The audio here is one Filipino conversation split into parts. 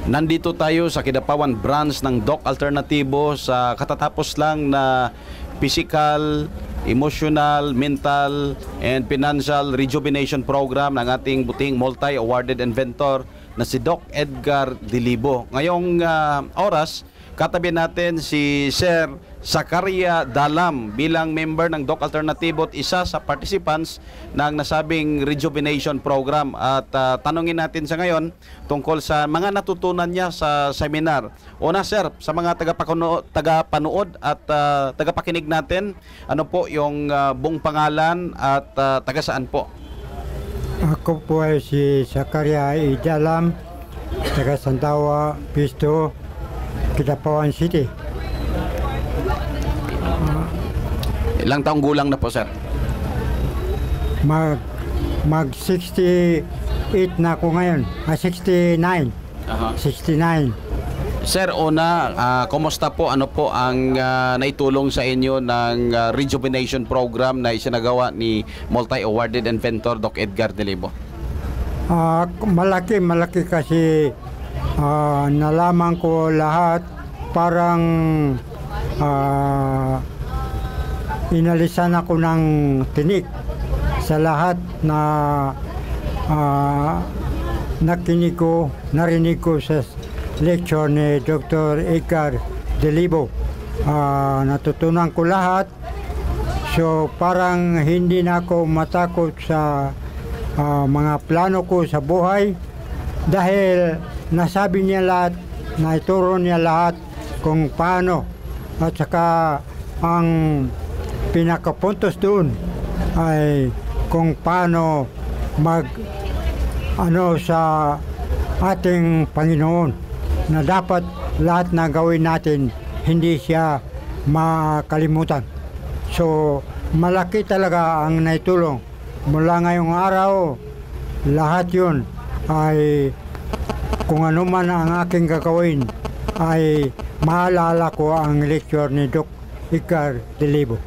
Nandito tayo sa Kidapawan branch ng Doc Alternatibo sa katatapos lang na physical, emotional, mental, and financial rejuvenation program ng ating buting multi-awarded inventor na si Doc Edgar Dilibo. Ngayong oras, katabi natin si Sir Zakaria Dalam bilang member ng Doc Alternatibo at isa sa participants ng nasabing rejuvenation program. At tanungin natin sa ngayon tungkol sa mga natutunan niya sa seminar. Una, sir, sa mga tagapanood at tagapakinig natin, ano po yung buong pangalan at taga saan po? Ako po ay si Zakaria Dalam, taga Santawa, Pisto, Kidapawan City. Ilang taong gulang na po, sir? Mag 68 na ako ngayon. 69. 69. Sir, una, kumusta po? Ano po ang naitulong sa inyo ng rejuvenation program na isinagawa ni multi-awarded inventor Doc Edgar Dilibo? Malaki kasi nalaman ko lahat. Parang inalisan ako ng tinik sa lahat na narinig ko sa lecture ni Dr. Edgar Dilibo. Natutunan ko lahat, so parang hindi na ako matakot sa mga plano ko sa buhay dahil nasabi niya lahat, naituro niya lahat kung paano, at saka ang pinakapuntos doon ay kung paano sa ating Panginoon na dapat lahat na gawin natin hindi siya makalimutan. So malaki talaga ang naitulong. Mula ngayong araw, lahat yun ay kung ano man ang aking gagawin ay maalala ko ang lecture ni Doc Edgar Dilibo.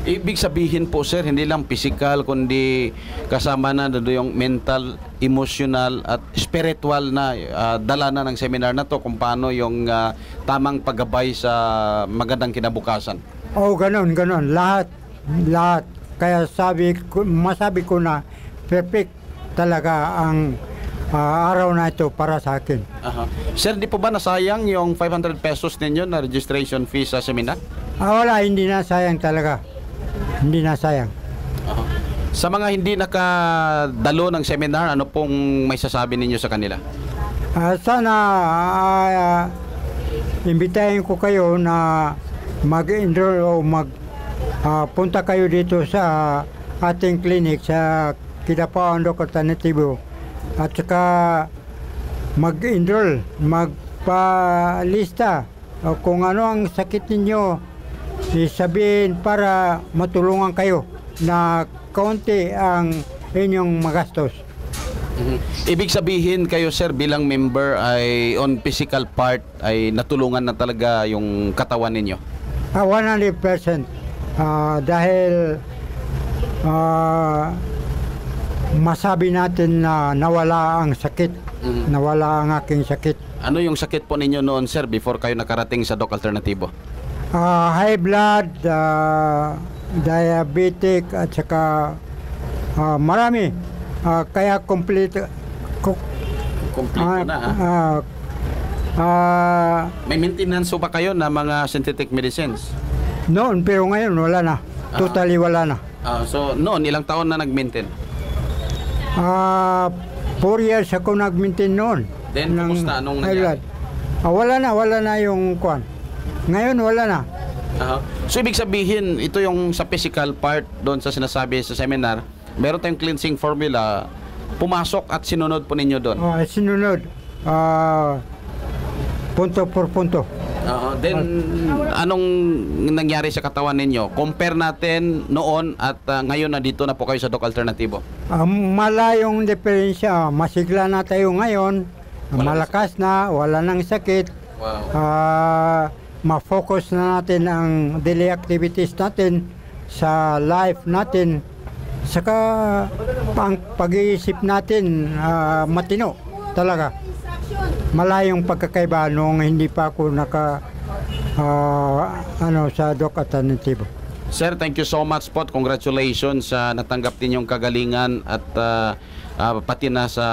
Ibig sabihin po, sir, hindi lang physical kundi kasama na doon yung mental, emotional at spiritual na dala na ng seminar na to kung paano yung tamang paggabay sa magandang kinabukasan. Oh, ganun. Lahat. Kaya masabi ko na perfect talaga ang araw na ito para sa akin. Sir, di po ba nasayang yung 500 pesos ninyo na registration fee sa seminar? Wala, hindi na sayang talaga. Hindi na sayang. Sa mga hindi nakadalo ng seminar, ano pong may sasabi ninyo sa kanila? Sana imbitahin ko kayo na mag-enroll o punta kayo dito sa ating clinic sa Kidapawan Doc Alternatibo. At saka mag-enroll, magpalista kung ano ang sakit ninyo, sabihin para matulungan kayo na kaunti ang inyong magastos. Ibig sabihin kayo, sir, bilang member ay on physical part ay natulungan na talaga yung katawan ninyo? 100%. Dahil masabi natin na nawala ang sakit. Nawala ang aking sakit. Ano yung sakit po ninyo noon, sir, before kayo nakarating sa Doc Alternatibo? High blood, diabetic, at saka marami. Kaya complete na, may maintenance ba kayo na mga synthetic medicines? Noon, pero ngayon wala na. Totally wala na. So noon, ilang taon na nag-maintain? 4 years ako nag-maintain noon. Then, kumusta? Anong nangyari? Wala na yung kwan. Ngayon, wala na. So, ibig sabihin, ito yung sa physical part doon sa sinasabi sa seminar, meron tayong cleansing formula, pumasok at sinunod po ninyo doon? Sinunod. Punto por punto. Then, anong nangyari sa katawan ninyo? Compare natin noon at ngayon na dito na po kayo sa Doc Alternatibo. Malayong diferensya. Masigla na tayo ngayon. Malakas na, wala nang sakit. Wow. Ma-focus na natin ang daily activities natin sa life natin. Saka ang pag-iisip natin matino talaga. malayong pagkakaiba nung hindi pa ako sa Doc Alternativo. Sir, thank you so much po. Congratulations sa natanggap din yung kagalingan at pati na sa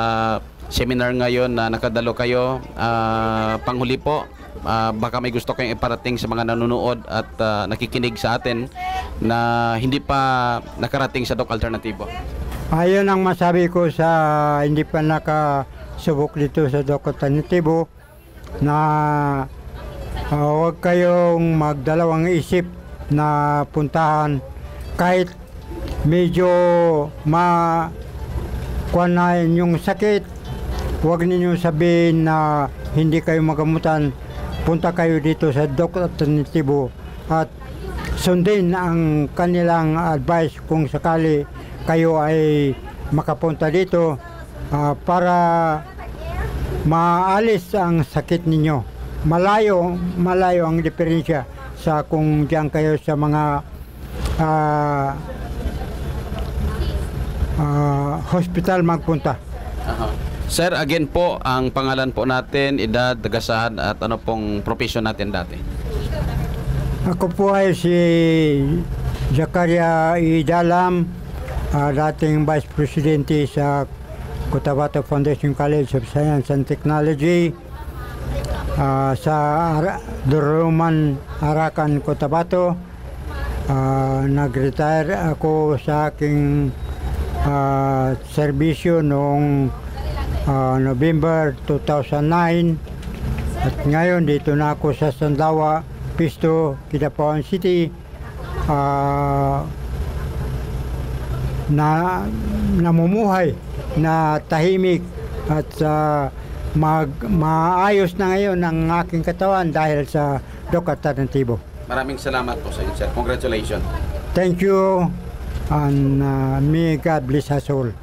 seminar ngayon na nakadalo kayo. Panghuli po, baka may gusto kayong iparating sa mga nanonood at nakikinig sa atin na hindi pa nakarating sa Doc Alternativo. Ayun ang masabi ko sa hindi pa nakasubok dito sa Doc Alternativo, na huwag kayong magdalawang isip na puntahan kahit medyo kuwan na yung sakit. Huwag ninyo sabihin na hindi kayo magamutan. Punta kayo dito sa Doc Alternativo at sundin ang kanilang advice kung sakali kayo ay makapunta dito para maalis ang sakit ninyo. Malayo ang diferensya sa kung diyan kayo sa mga hospital magpunta. Sir, again po, ang pangalan po natin, edad, dagasahan at ano pong profession natin dati? Ako po ay si Zakaria Idalam, dating Vice Presidente sa Cotabato Foundation College of Science and Technology sa Duruman, Arakan, Cotabato. Nag-retire ako sa aking serbisyo noong November 2009 at ngayon dito na ako sa Sandawa, Pisto, Kidapawan City. Namumuhay na tahimik at maayos na ngayon ang aking katawan dahil sa Doc Alternativo. Maraming salamat po sa inyo, sir. Congratulations. Thank you and may God bless us all.